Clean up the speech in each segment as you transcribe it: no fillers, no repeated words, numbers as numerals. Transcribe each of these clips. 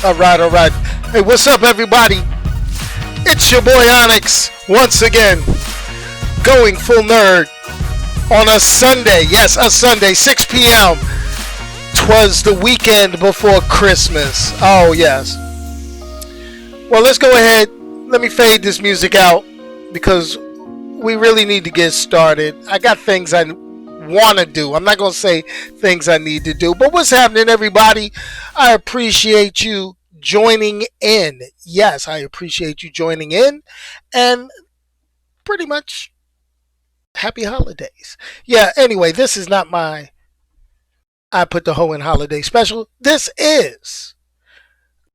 All right, all right. Hey, what's up, everybody? It's your boy Onyx once again, going full nerd on a Sunday. Yes, a Sunday, 6 p.m. 'Twas the weekend before Christmas. Oh, yes. Well, let's go ahead. Let me fade this music out because we really need to get started. I got things I want to do. I'm not going to say things I need to do. But what's happening, everybody? I appreciate you joining in. Yes, I appreciate you joining in. And pretty much happy holidays. Yeah, anyway, this is not my I Put the Hoe in Holiday special. This is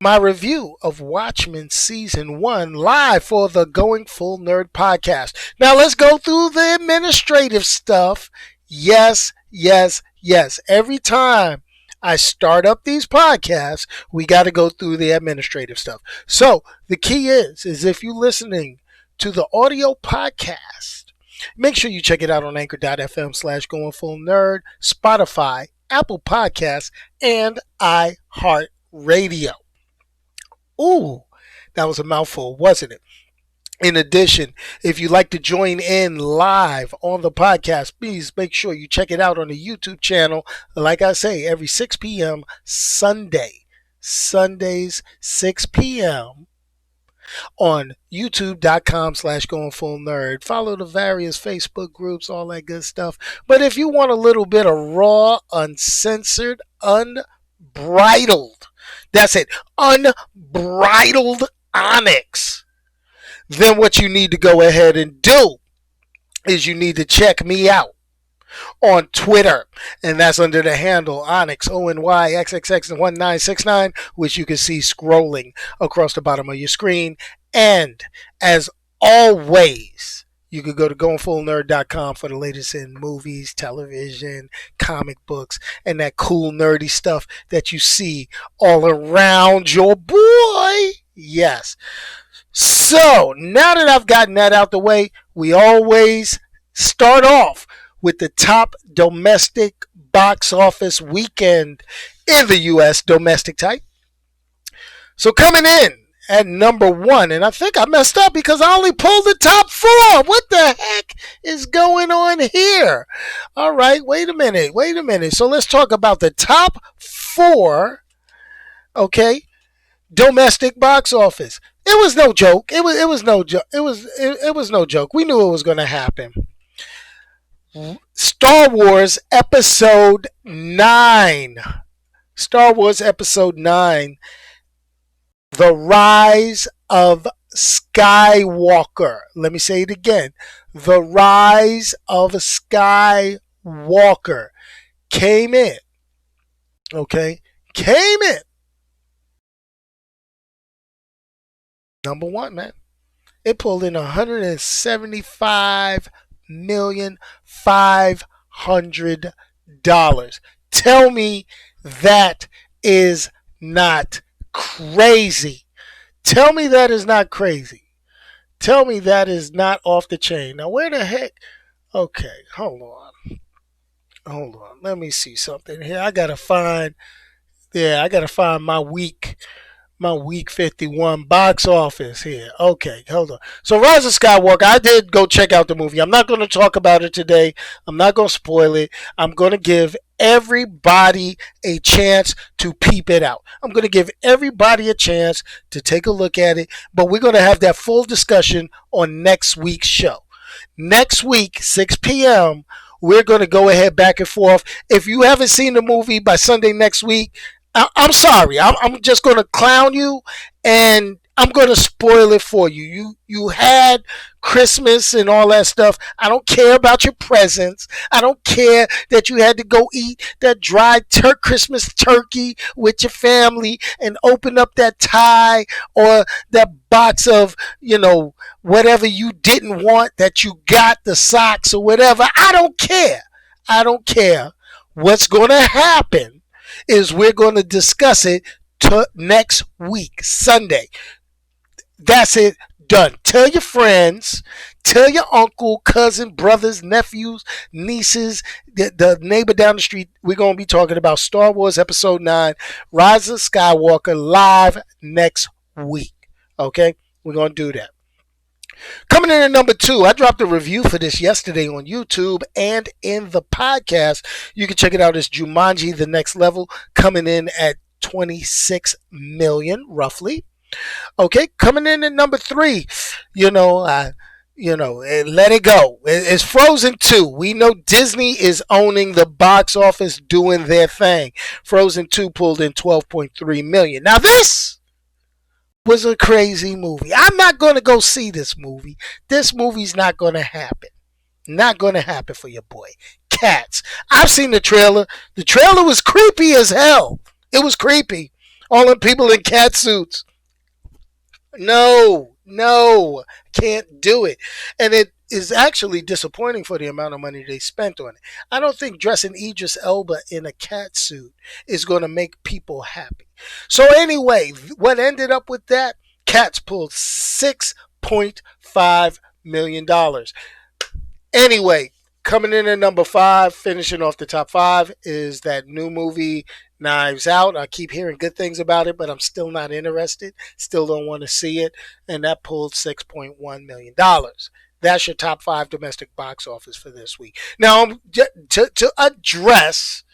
my review of Watchmen Season 1 live for the Going Full Nerd podcast. Now let's go through the administrative stuff. Yes. Every time I start up these podcasts, we got to go through the administrative stuff. So the key is if you're listening to the audio podcast, make sure you check it out on anchor.fm/goingfullnerd, Spotify, Apple Podcasts, and iHeartRadio. Ooh, that was a mouthful, wasn't it? In addition, if you'd like to join in live on the podcast, please make sure you check it out on the YouTube channel. Like I say, every 6 p.m. Sundays, 6 p.m. on youtube.com/goingfullnerd. Follow the various Facebook groups, all that good stuff. But if you want a little bit of raw, uncensored, unbridled, that's it, unbridled Onyx, then what you need to go ahead and do is you need to check me out on Twitter, and that's under the handle Onyx, ONYXXX1969, which you can see scrolling across the bottom of your screen. And as always, you could go to goingfullnerd.com for the latest in movies, television, comic books, and that cool nerdy stuff that you see all around your boy. Yes. So, now that I've gotten that out the way, we always start off with the top domestic box office weekend in the U.S. domestic type. So, coming in at number 1, and I think I messed up because I only pulled the top 4. What the heck is going on here? All right, wait a minute. So, let's talk about the top 4, okay, domestic box office. It was no joke. It was no joke. It was no joke. We knew it was going to happen. Star Wars Episode 9. Star Wars Episode 9. The Rise of Skywalker. Let me say it again. The Rise of Skywalker came in. Okay? Came in. Number 1, man. It pulled in $175,500,000. Tell me that is not crazy. Tell me that is not crazy. Tell me that is not off the chain. Now, where the heck? Okay, hold on. Let me see something here. I gotta find my week 51 box office here. Okay, hold on. So Rise of Skywalker, I did go check out the movie. I'm not going to talk about it today. I'm not going to spoil it. I'm going to give everybody a chance to peep it out. I'm going to give everybody a chance to take a look at it. But we're going to have that full discussion on next week's show. Next week, 6 p.m., we're going to go ahead back and forth. If you haven't seen the movie by Sunday next week, I'm sorry. I'm just going to clown you, and I'm going to spoil it for you. You had Christmas and all that stuff. I don't care about your presents. I don't care that you had to go eat that dry Christmas turkey with your family and open up that tie or that box of, whatever you didn't want that you got, the socks or whatever. I don't care. What's going to happen is we're going to discuss it next week, Sunday. That's it. Done. Tell your friends, Tell your uncle, cousin, brothers, nephews, nieces, the neighbor down the street. We're going to be talking about Star Wars Episode 9, Rise of Skywalker, live next week. Okay? We're going to do that. Coming in at number 2, I dropped a review for this yesterday on YouTube and in the podcast. You can check it out. It's Jumanji: The Next Level, coming in at 26 million, roughly. Okay, coming in at number 3, you know, let it go. It's Frozen 2. We know Disney is owning the box office, doing their thing. Frozen 2 pulled in 12.3 million. Now this was a crazy movie. I'm not going to go see this movie. This movie's not going to happen. Not going to happen for your boy. Cats. I've seen the trailer. The trailer was creepy as hell. It was creepy. All the people in cat suits. No, can't do it. And it is actually disappointing for the amount of money they spent on it. I don't think dressing Idris Elba in a cat suit is going to make people happy. So anyway, what ended up with that? Cats pulled $6.5 million. Anyway, coming in at number 5, finishing off the top 5, is that new movie Knives Out. I keep hearing good things about it, but I'm still not interested. Still don't want to see it. And that pulled $6.1 million. That's your top 5 domestic box office for this week. Now, to address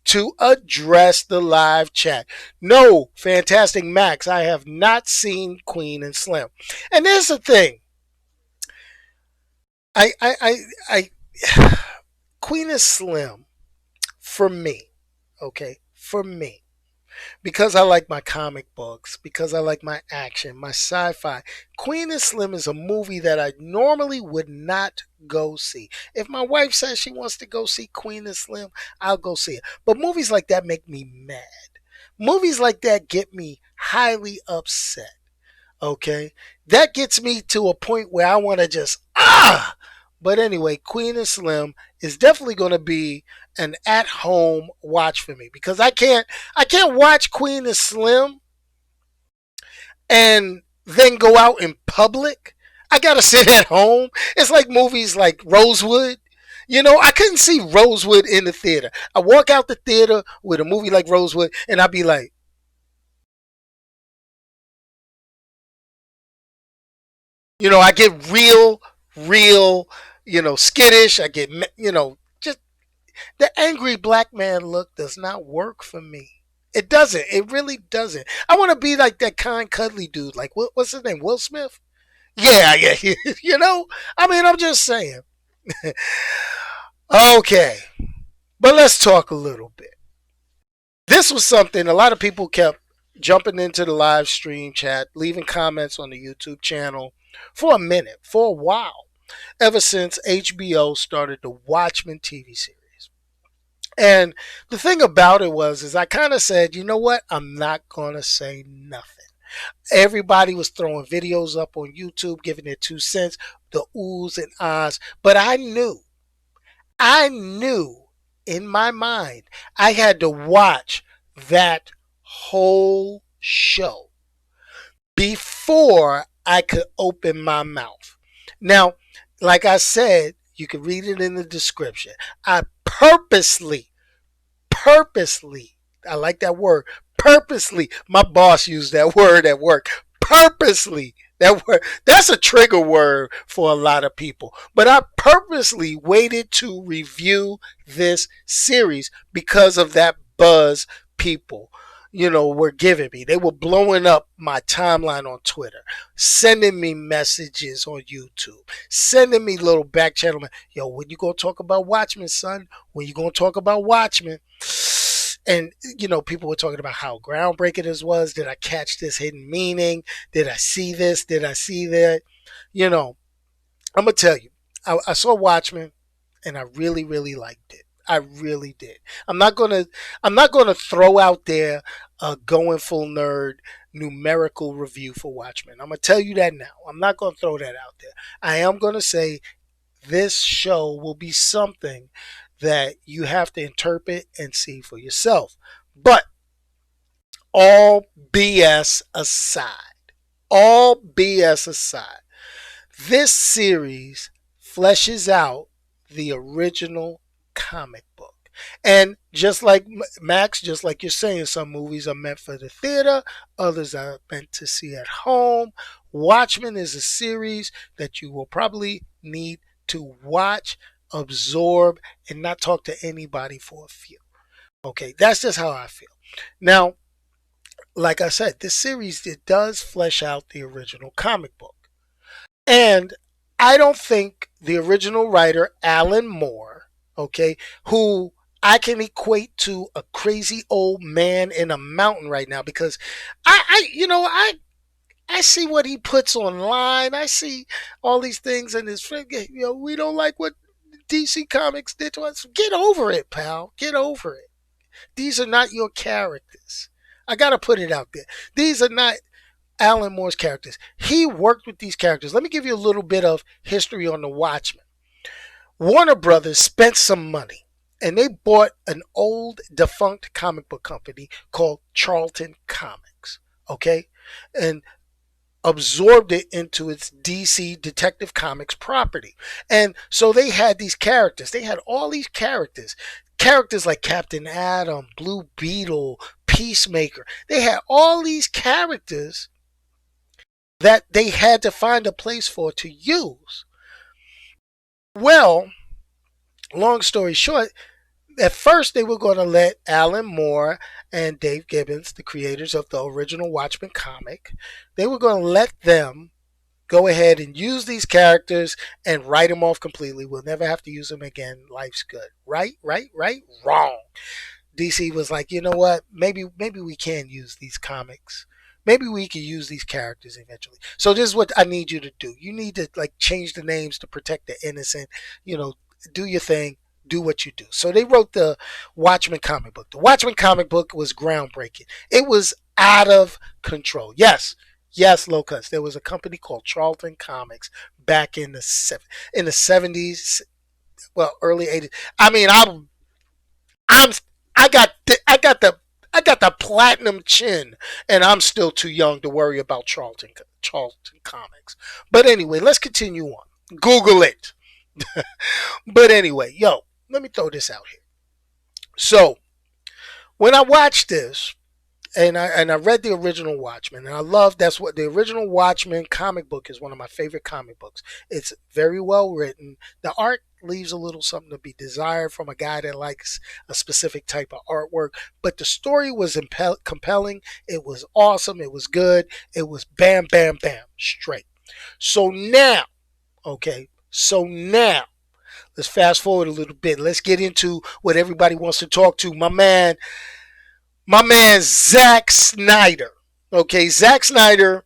the live chat. No, Fantastic Max, I have not seen Queen and Slim. And there's the thing. I Queen and Slim, for me, okay, for me, because I like my comic books, because I like my action, my sci-fi. Queen and Slim is a movie that I normally would not go see. If my wife says she wants to go see Queen and Slim, I'll go see it. But movies like that make me mad. Movies like that get me highly upset. Okay? That gets me to a point where I want to just But anyway, Queen and Slim is definitely going to be an at-home watch for me, because I can't watch Queen and Slim and then go out in public. I got to sit at home. It's like movies like Rosewood. I couldn't see Rosewood in the theater. I walk out the theater with a movie like Rosewood and I'd be like, I get real, skittish. I get, just the angry black man look does not work for me. It doesn't. It really doesn't. I want to be like that kind, cuddly dude. Like, what's his name? Will Smith? Yeah. I'm just saying. Okay. But let's talk a little bit. This was something a lot of people kept jumping into the live stream chat, leaving comments on the YouTube channel for a minute, for a while, ever since HBO started the Watchmen TV series. And the thing about it is I kind of said, you know what? I'm not going to say nothing. Everybody was throwing videos up on YouTube, giving their 2 cents, the oohs and ahs. But I knew in my mind, I had to watch that whole show before I could open my mouth. Now, like I said, you can read it in the description. I purposely, I like that word, purposely, my boss used that word at work, purposely, that word, that's a trigger word for a lot of people. But I purposely waited to review this series because of that buzz people were giving me. They were blowing up my timeline on Twitter, sending me messages on YouTube, sending me little back channel. Yo, when you gonna talk about Watchmen, son? When you gonna talk about Watchmen? And people were talking about how groundbreaking this was. Did I catch this hidden meaning? Did I see this? Did I see that? I'm gonna tell you, I saw Watchmen, and I really, really liked it. I really did. I'm not gonna throw out there a going full nerd numerical review for Watchmen. I'm gonna tell you that now. I'm not gonna throw that out there. I am gonna say this show will be something that you have to interpret and see for yourself. But all BS aside, all BS aside, This series fleshes out the original comic book. And just like Max, just like you're saying, some movies are meant for the theater, others are meant to see at home. Watchmen is a series that you will probably need to watch, absorb, and not talk to anybody for a few. Okay, that's just how I feel. Now, like I said, this series it does flesh out the original comic book. And I don't think the original writer, Alan Moore, okay, who I can equate to a crazy old man in a mountain right now because I see what he puts online. I see all these things and his friend, we don't like what DC Comics did to us. Get over it, pal. Get over it. These are not your characters. I got to put it out there. These are not Alan Moore's characters. He worked with these characters. Let me give you a little bit of history on the Watchmen. Warner Brothers spent some money and they bought an old defunct comic book company called Charlton Comics. Okay? And absorbed it into its DC Detective Comics property. And so they had these characters. They had all these characters. Characters like Captain Atom, Blue Beetle, Peacemaker. They had all these characters that they had to find a place for to use. Well, long story short, at first they were going to let Alan Moore and Dave Gibbons, the creators of the original Watchmen comic, they were going to let them go ahead and use these characters and write them off completely. We'll never have to use them again. Life's good. Right, right, right, wrong. DC was like, you know what? Maybe we can use these comics. Maybe we can use these characters eventually. So this is what I need you to do. You need to like change the names to protect the innocent. Do your thing. Do what you do. So they wrote the Watchmen comic book. The Watchmen comic book was groundbreaking. It was out of control. Yes, low cuts. There was a company called Charlton Comics back in the 70s, well, early 80s. I mean, I'm I got the platinum chin, and I'm still too young to worry about Charlton Comics. But anyway, let's continue on. Google it. But anyway, let me throw this out here. So when I watched this, and I read the original Watchmen, and I love that's what the original Watchmen comic book is one of my favorite comic books. It's very well written. The art leaves a little something to be desired from a guy that likes a specific type of artwork, but the story was compelling. It was awesome. It was good. It was bam, bam, bam, straight. So now, okay, so now let's fast forward a little bit. Let's get into what everybody wants to talk to. My man Zack Snyder. Okay, Zack Snyder,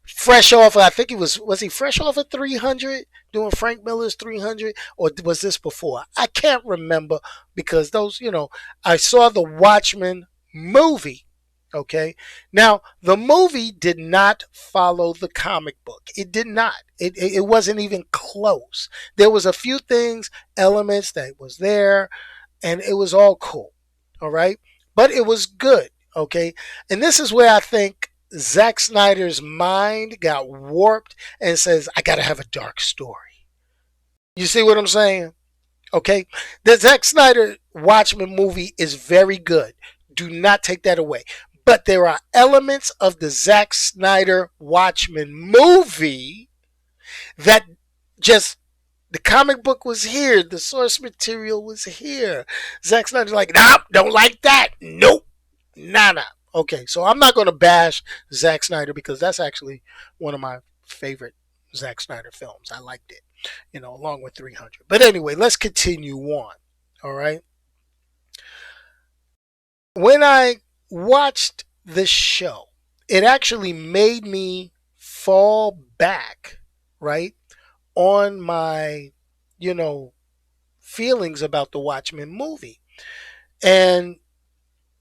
fresh off, I think was he fresh off of 300, doing Frank Miller's 300, or was this before? I can't remember because I saw the Watchmen movie. Okay, now the movie did not follow the comic book. It did not. It wasn't even close. There was a few things, elements that was there, and it was all cool. All right, but it was good. Okay, and this is where I think Zack Snyder's mind got warped and says, I gotta have a dark story. You see what I'm saying? Okay, the Zack Snyder Watchmen movie is very good. Do not take that away. But there are elements of the Zack Snyder Watchmen movie that just the comic book was here, the source material was here. Zack Snyder's like, nah, don't like that. Nope, nah. Okay, so I'm not going to bash Zack Snyder because that's actually one of my favorite Zack Snyder films. I liked it, along with 300. But anyway, let's continue on. All right. When I watched this show, it actually made me fall back, right, on my, feelings about the Watchmen movie. And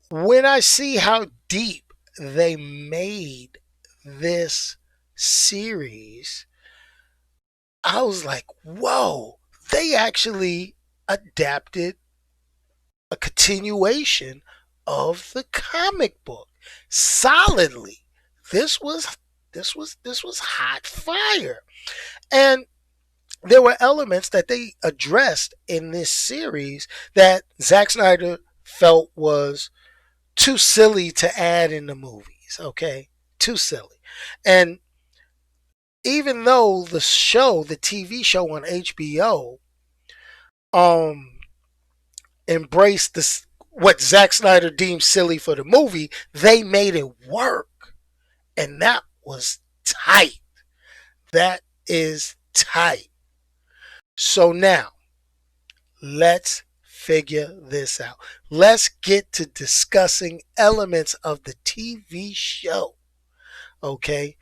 when I see how deep they made this series, I was like, whoa, they actually adapted a continuation of the comic book solidly. This was hot fire. And there were elements that they addressed in this series that Zack Snyder felt was too silly to add in the movies, okay? Too silly. And even though the TV show on HBO, um, embraced this what Zack Snyder deemed silly for the movie, they made it work, and that was tight. That is tight. So now let's figure this out. Let's get to discussing elements of the TV show, okay?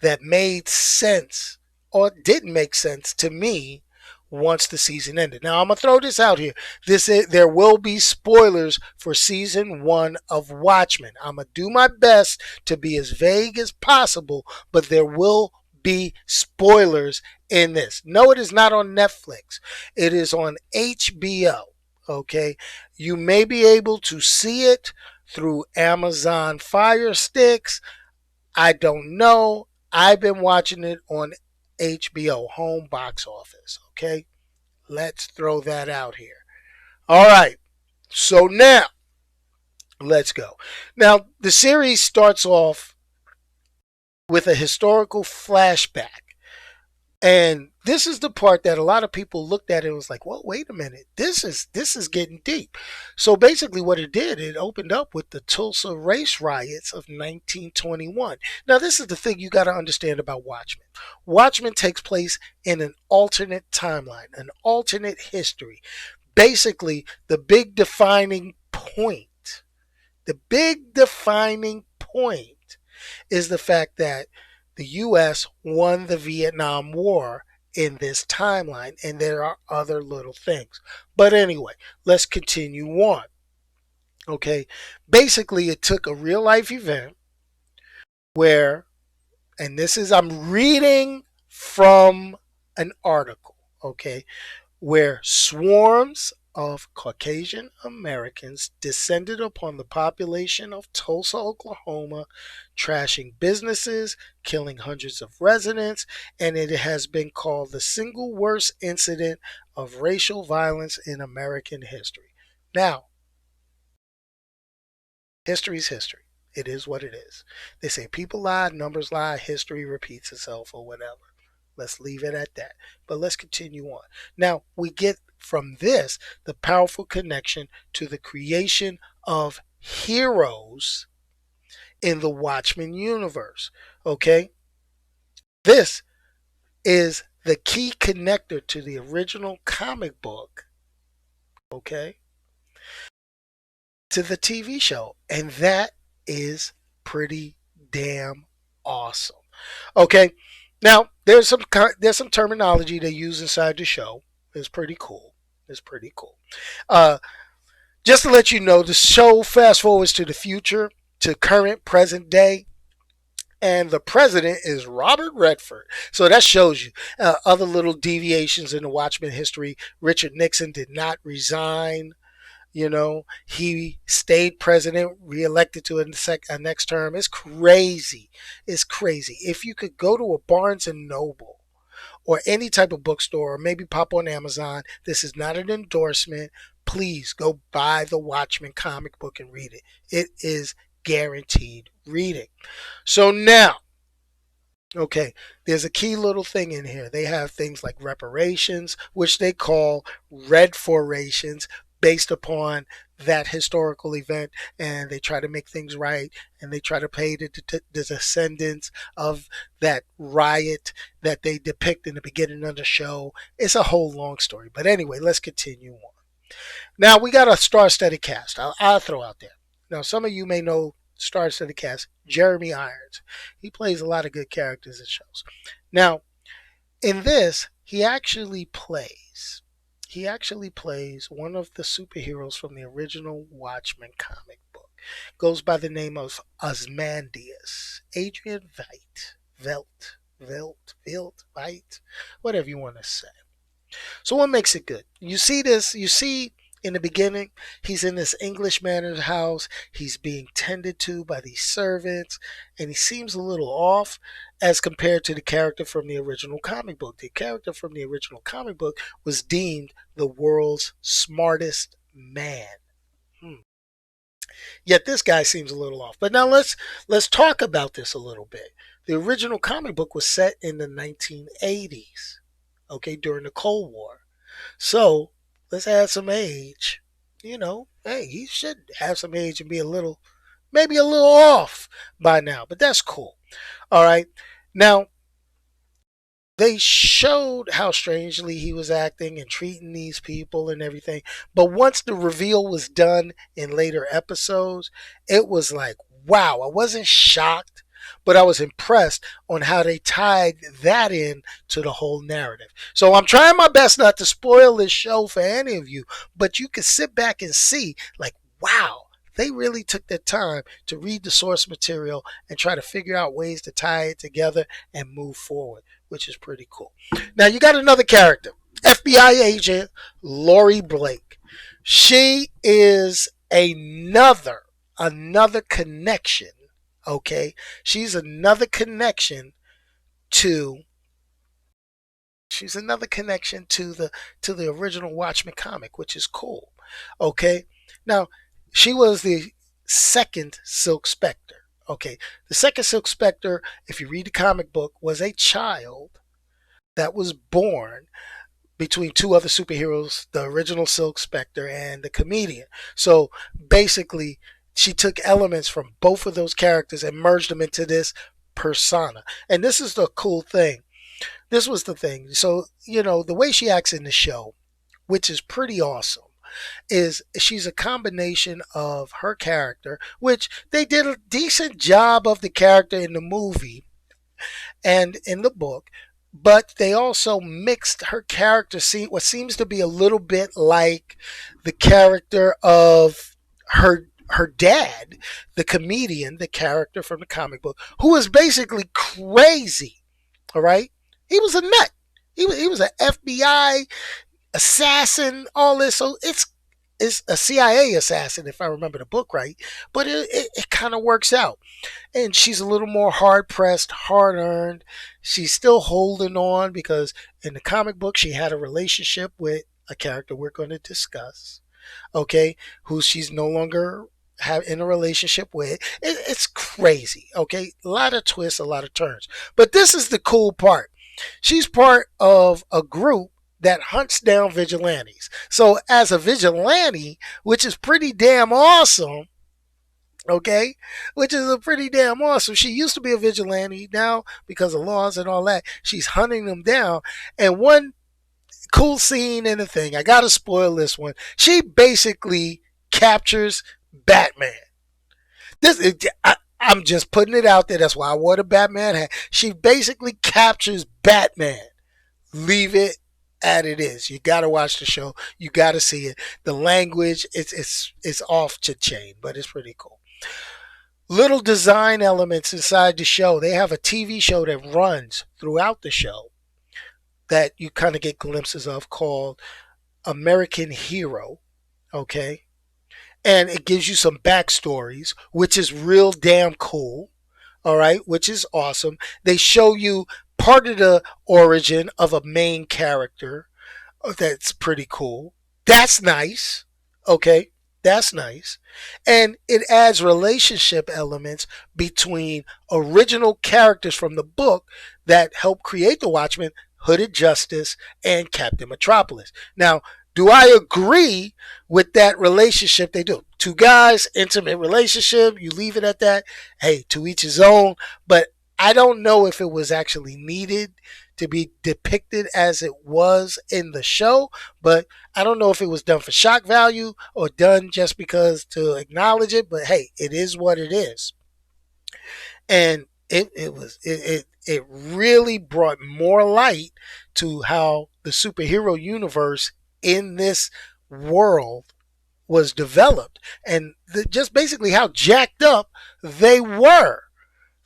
That made sense or didn't make sense to me once the season ended. Now I'm gonna throw this out here. There will be spoilers for season 1 of Watchmen. I'm gonna do my best to be as vague as possible, but there will be spoilers in this. No, it is not on Netflix. It is on HBO. Okay, you may be able to see it through Amazon Fire Sticks. I don't know. I've been watching it on HBO home box office. Okay, let's throw that out here. All right, so now let's go. Now, the series starts off with a historical flashback. And this is the part that a lot of people looked at and was like, "Well, wait a minute. This is getting deep." So basically what it did, it opened up with the Tulsa Race Riots of 1921. Now, this is the thing you got to understand about Watchmen. Watchmen takes place in an alternate timeline, an alternate history. Basically, the big defining point is the fact that the US won the Vietnam War in this timeline, and there are other little things. But anyway, let's continue on. Okay, basically, it took a real life event where, and this is, I'm reading from an article, okay, where swarms of Caucasian Americans descended upon the population of Tulsa, Oklahoma, trashing businesses, killing hundreds of residents, and it has been called the single worst incident of racial violence in American history. Now, history's history. It is what it is. They say people lie, numbers lie, history repeats itself, or whatever. Let's leave it at that. But let's continue on. Now, we get from this the powerful connection to the creation of heroes in the Watchmen universe. Okay? This is the key connector to the original comic book, okay, to the TV show. And that is pretty damn awesome. Okay? Now, there's some terminology they use inside the show. It's pretty cool. It's pretty cool. Uh, just to let you know, the show fast forwards to the future, to current present day, and the president is Robert Redford. So that shows you other little deviations in the Watchmen history. Richard Nixon did not resign. He stayed president, reelected to a next term. It's crazy. It's crazy. If you could go to a Barnes and Noble or any type of bookstore, or maybe pop on Amazon, this is not an endorsement. Please go buy the Watchmen comic book and read it. It is guaranteed reading. So now, okay, there's a key little thing in here. They have things like reparations, which they call red forations, based upon that historical event, and they try to make things right, and they try to pay the descendants of that riot that they depict in the beginning of the show. It's a whole long story. But anyway, let's continue on. Now, we got a star-studded cast. I'll throw out there. Now, some of you may know star-studded cast, Jeremy Irons. He plays a lot of good characters in shows. Now, in this, he actually plays one of the superheroes from the original Watchmen comic book. Goes by the name of Ozymandias. Adrian Veidt, whatever you want to say. So what makes it good? You see In the beginning, he's in this English mannered house. He's being tended to by these servants, and he seems a little off as compared to the character from the original comic book. The character from the original comic book was deemed the world's smartest man. Hmm. Yet this guy seems a little off. But now let's talk about this a little bit. The original comic book was set in the 1980s, okay, during the Cold War. So let's add some age. Hey, he should have some age and be maybe a little off by now, but that's cool. All right. Now, they showed how strangely he was acting and treating these people and everything. But once the reveal was done in later episodes, it was like, wow, I wasn't shocked, but I was impressed on how they tied that in to the whole narrative. So I'm trying my best not to spoil this show for any of you, but you can sit back and see, like, wow, they really took their time to read the source material and try to figure out ways to tie it together and move forward, which is pretty cool. Now you got another character, FBI agent Laurie Blake. She is another connection. Okay, she's another connection to the original Watchmen comic, which is cool. Okay, now she was the second Silk Spectre. Okay, the second Silk Spectre, if you read the comic book, was a child that was born between two other superheroes, the original Silk Spectre and the comedian. So basically, she took elements from both of those characters and merged them into this persona. And this is the cool thing. This was the thing. So, the way she acts in the show, which is pretty awesome, is she's a combination of her character, which they did a decent job of the character in the movie and in the book, but they also mixed her character, see what seems to be a little bit like the character of her dad, the comedian, the character from the comic book, who was basically crazy. All right, he was a nut. He was an FBI assassin, all this. So it's a CIA assassin, if I remember the book right. But it kind of works out. And she's a little more hard pressed, hard earned. She's still holding on because in the comic book she had a relationship with a character we're going to discuss. Okay, who she's no longer in a relationship with. It's crazy. Okay, a lot of twists, a lot of turns. But this is the cool part. She's part of a group that hunts down vigilantes. So as a vigilante, which is pretty damn awesome, okay, which is a pretty damn awesome. She used to be a vigilante. Now, because of laws and all that, she's hunting them down. And one cool scene in the thing, I gotta spoil this one. She basically captures Batman. I'm just putting it out there. That's why I wore the Batman hat. She basically captures Batman. Leave it at it is. You got to watch the show. You got to see it. The language, it's off the chain, but it's pretty cool. Little design elements inside the show. They have a TV show that runs throughout the show that you kind of get glimpses of called American Hero. Okay, and it gives you some backstories, which is real damn cool. All right, which is awesome. They show you part of the origin of a main character. That's pretty cool. That's nice. Okay, that's nice. And it adds relationship elements between original characters from the book that helped create the Watchmen, Hooded Justice, and Captain Metropolis. Now, do I agree with that relationship they do? Two guys, intimate relationship, you leave it at that. Hey, to each his own. But I don't know if it was actually needed to be depicted as it was in the show, but I don't know if it was done for shock value or done just because to acknowledge it. But hey, it is what it is. And it really brought more light to how the superhero universe in this world was developed and just basically how jacked up they were.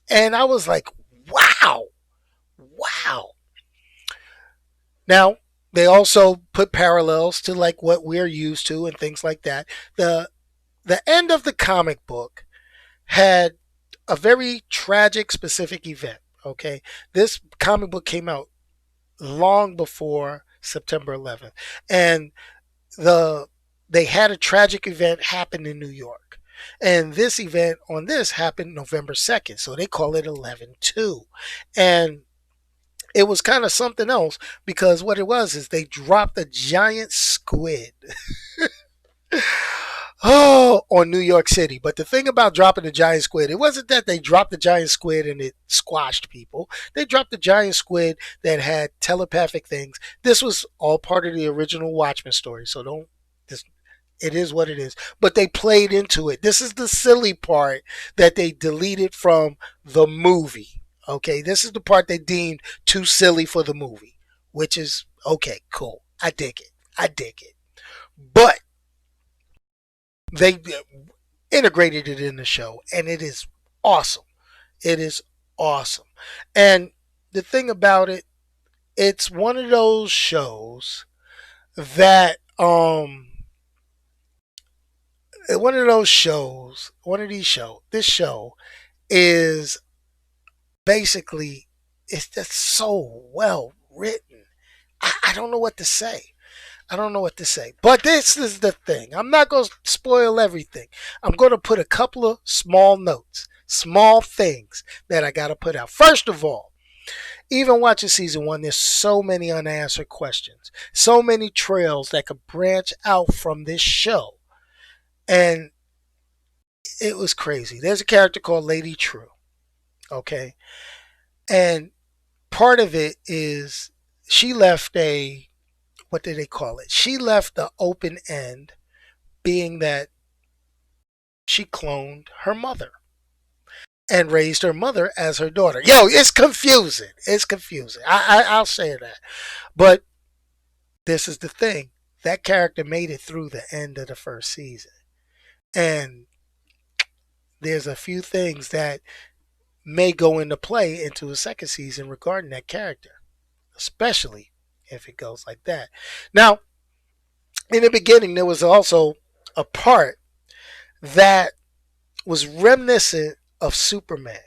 And I was like, wow. Now, They also put parallels to like what we're used to and things like that. The the end of the comic book had a very tragic specific event. Okay, this comic book came out long before September 11th, and the they had a tragic event happen in New York. And this event on this happened November 2nd. So they call it 11/2. And it was kind of something else because what it was is they dropped a giant squid on New York City. But the thing about dropping the giant squid, it wasn't that they dropped the giant squid and it squashed people. They dropped the giant squid that had telepathic things. This was all part of the original Watchmen story. So don't this it is what it is. But they played into it. This is the silly part that they deleted from the movie. Okay, this is the part they deemed too silly for the movie, which is okay, cool. I dig it. I dig it. But they integrated it in the show, and it is awesome. It is awesome. And the thing about it, it's one of those shows that one of these shows, this show is basically, it's just so well written. I don't know what to say. I don't know what to say. But this is the thing. I'm not going to spoil everything. I'm going to put a couple of small notes, small things that I got to put out. First of all, even watching season one, there's so many unanswered questions, so many trails that could branch out from this show. And it was crazy. There's a character called Lady True. Okay. And part of it is she left a, what did they call it? She left the open end, being that she cloned her mother and raised her mother as her daughter. Yo, it's confusing. It's confusing. I'll say that. But this is the thing. That character made it through the end of the first season. And there's a few things that may go into play into a second season regarding that character, especially if it goes like that. Now, in the beginning, there was also a part that was reminiscent of Superman.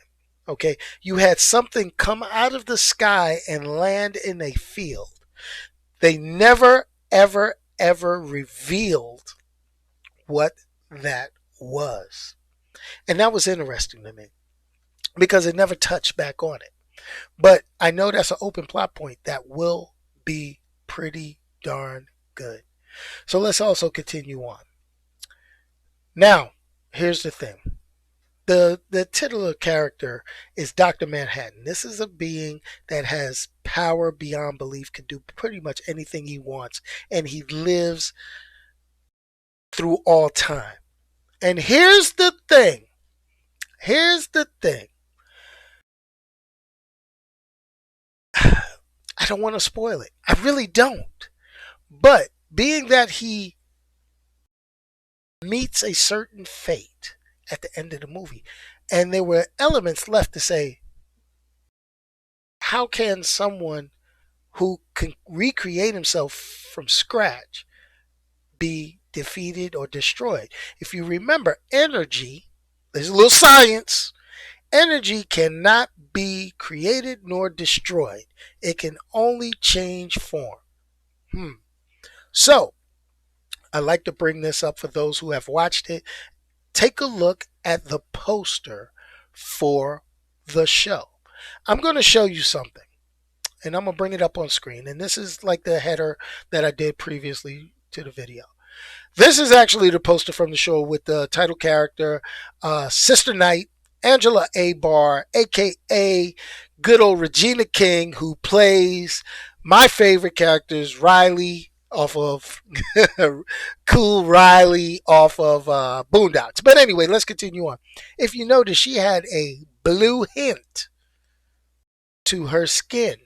Okay, you had something come out of the sky and land in a field. They never, ever, ever revealed what that was. And that was interesting to me because it never touched back on it. But I know that's an open plot point that will be pretty darn good. So let's also continue on. Now, here's the thing. The titular character is Dr. Manhattan. This is a being that has power beyond belief, can do pretty much anything he wants, and he lives through all time. And here's the thing. Here's the thing. I don't want to spoil it. I really don't. But being that he meets a certain fate at the end of the movie, and there were elements left to say, how can someone who can recreate himself from scratch be defeated or destroyed? If you remember, energy, there's a little science. Energy cannot be created nor destroyed. It can only change form. So, I like to bring this up for those who have watched it. Take a look at the poster for the show. I'm going to show you something, and I'm going to bring it up on screen. And this is like the header that I did previously to the video. This is actually the poster from the show with the title character, Sister Knight, Angela Abar, aka good old Regina King, who plays my favorite characters, Riley off of Cool Riley off of Boondocks. But anyway, let's continue on. If you notice, she had a blue hint to her skin.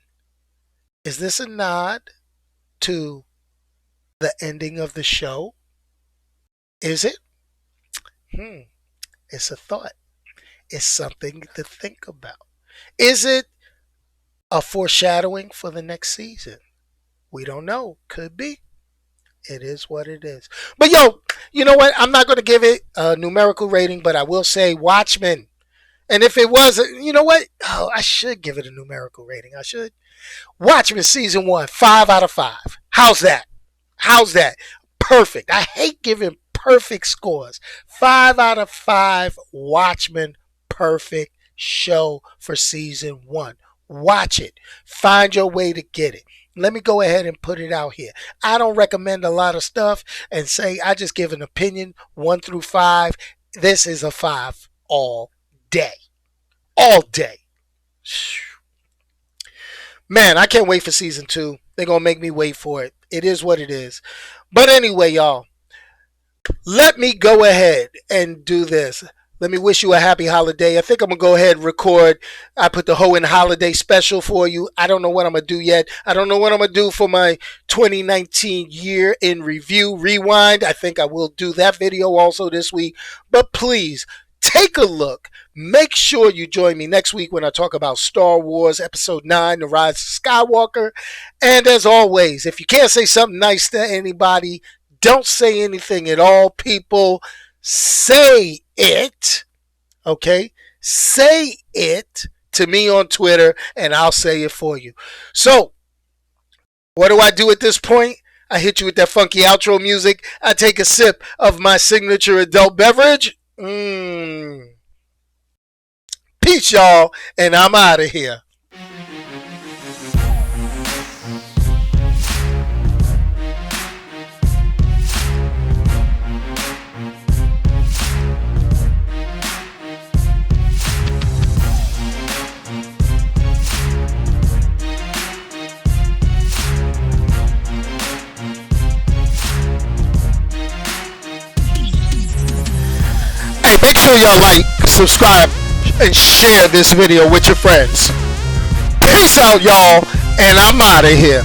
Is this a nod to the ending of the show? Is it? It's a thought. It's something to think about. Is it a foreshadowing for the next season? We don't know. Could be. It is what it is. But yo, you know what? I'm not going to give it a numerical rating, but I will say Watchmen. And if it was, you know what? Oh, I should give it a numerical rating. I should. Watchmen season 1, 5 out of 5. How's that? How's that? Perfect. I hate giving perfect scores. 5 out of 5 Watchmen, perfect show for season 1. Watch it. Find your way to get it. Let me go ahead and put it out here. I don't recommend a lot of stuff and say I just give an opinion 1 through 5. This is a 5 all day. All day. Man, I can't wait for season 2. They're going to make me wait for it. It is what it is. But anyway, y'all, let me go ahead and do this. Let me wish you a happy holiday. I think I'm going to go ahead and record. I put the Hohen holiday special for you. I don't know what I'm going to do yet. I don't know what I'm going to do for my 2019 year in review rewind. I think I will do that video also this week. But please, take a look. Make sure you join me next week when I talk about Star Wars Episode 9, The Rise of Skywalker. And as always, if you can't say something nice to anybody, don't say anything at all, people. Say it, okay? Say it to me on Twitter, and I'll say it for you. So, what do I do at this point? I hit you with that funky outro music. I take a sip of my signature adult beverage. Peace, y'all, and I'm out of here. Hey, make sure y'all like, subscribe, and share this video with your friends. Peace out, y'all, and I'm out of here.